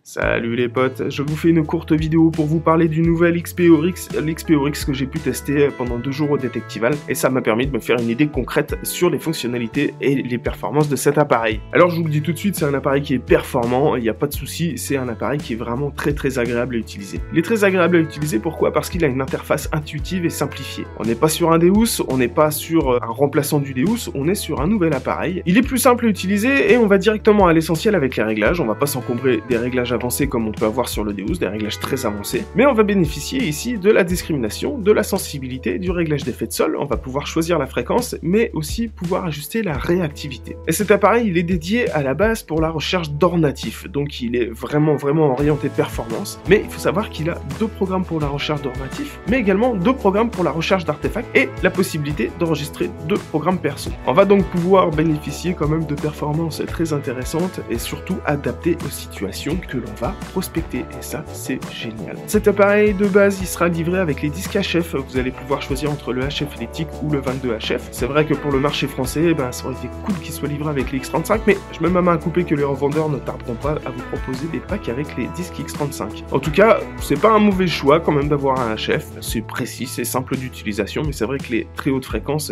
Salut les potes, je vous fais une courte vidéo pour vous parler du nouvel XP-Oryx, l'XP-Oryx que j'ai pu tester pendant 2 jours au Détectival, et ça m'a permis de me faire une idée concrète sur les fonctionnalités et les performances de cet appareil. Alors je vous le dis tout de suite, c'est un appareil qui est performant, il n'y a pas de souci, c'est un appareil qui est vraiment très agréable à utiliser. Il est très agréable à utiliser, pourquoi? Parce qu'il a une interface intuitive et simplifiée. On n'est pas sur un Deus, on n'est pas sur un remplaçant du Deus, on est sur un nouvel appareil. Il est plus simple à utiliser et on va directement à l'essentiel avec les réglages, on va pas s'encombrer des réglages avancés comme on peut avoir sur le Deus, des réglages très avancés, mais on va bénéficier ici de la discrimination, de la sensibilité, du réglage d'effet de sol, on va pouvoir choisir la fréquence, mais aussi pouvoir ajuster la réactivité. Et cet appareil, il est dédié à la base pour la recherche d'or natif, donc il est vraiment orienté performance, mais il faut savoir qu'il a 2 programmes pour la recherche d'or natif, mais également 2 programmes pour la recherche d'artefacts et la possibilité d'enregistrer 2 programmes perso. On va donc pouvoir bénéficier quand même de performances très intéressantes et surtout adaptées aux situations que l'on va prospecter, et ça c'est génial. Cet appareil de base il sera livré avec les disques HF, vous allez pouvoir choisir entre le HF électrique ou le 22 HF. C'est vrai que pour le marché français, ça aurait été cool qu'il soit livré avec les X35, mais je mets ma main à couper que les revendeurs ne tarderont pas à vous proposer des packs avec les disques X35. En tout cas, c'est pas un mauvais choix quand même d'avoir un HF, c'est précis, c'est simple d'utilisation, mais c'est vrai que les très hautes fréquences,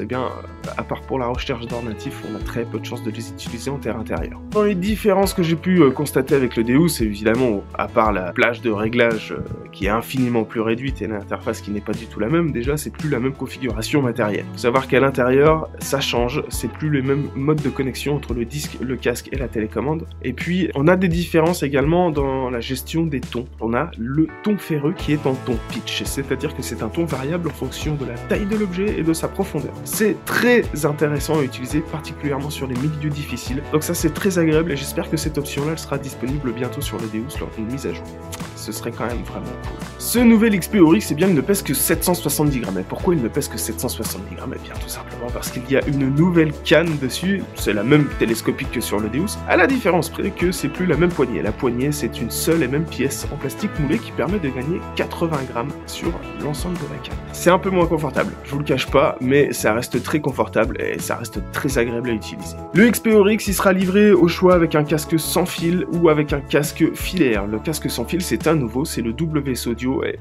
à part pour la recherche d'or natif, on a très peu de chances de les utiliser en terre intérieure. Dans les différences que j'ai pu constater avec le Deus, évidemment, à part la plage de réglage qui est infiniment plus réduite et l'interface qui n'est pas du tout la même, déjà c'est plus la même configuration matérielle. Faut savoir qu'à l'intérieur, ça change, c'est plus les mêmes modes de connexion entre le disque, le casque et la télécommande. Et puis, on a des différences également dans la gestion des tons. On a le ton ferreux qui est en ton pitch, c'est-à-dire que c'est un ton variable en fonction de la taille de l'objet et de sa profondeur. C'est très intéressant à utiliser, particulièrement sur les milieux difficiles. Donc ça c'est très agréable et j'espère que cette option-là elle sera disponible bientôt sur le Deus lors d'une mise à jour. Ce serait quand même vraiment cool. Ce nouvel XP-Oryx, il ne pèse que 770 grammes. Et pourquoi il ne pèse que 770 grammes? Eh bien tout simplement parce qu'il y a une nouvelle canne dessus, c'est la même télescopique que sur le Deus, à la différence près que c'est plus la même poignée. La poignée c'est une seule et même pièce en plastique moulé qui permet de gagner 80 grammes sur l'ensemble de la canne. C'est un peu moins confortable, je vous le cache pas, mais ça reste très confortable et ça reste très agréable à utiliser. Le XP-Oryx, il sera livré au choix avec un casque sans fil ou avec un casque filaire. Le casque sans fil c'est un nouveau, c'est le WS Audio et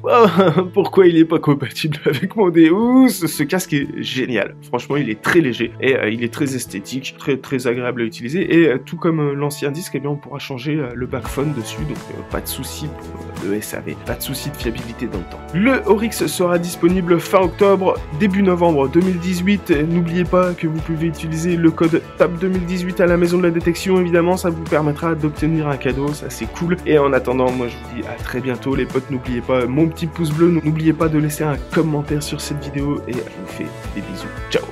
pourquoi il est pas compatible avec mon Deus? Ce casque est génial, franchement il est très léger et il est très esthétique, très agréable à utiliser et tout comme l'ancien disque, on pourra changer le backphone dessus, donc pas de souci pour le SAV, pas de souci de fiabilité dans le temps. Le Oryx sera disponible fin octobre, début novembre 2018, n'oubliez pas que vous pouvez utiliser le code TAP2018 à la maison de la détection, évidemment ça vous permettra d'obtenir un cadeau, ça c'est cool, et en attendant moi je vous dis à très bientôt les potes, n'oubliez pas mon petit pouce bleu, n'oubliez pas de laisser un commentaire sur cette vidéo et je vous fais des bisous, ciao.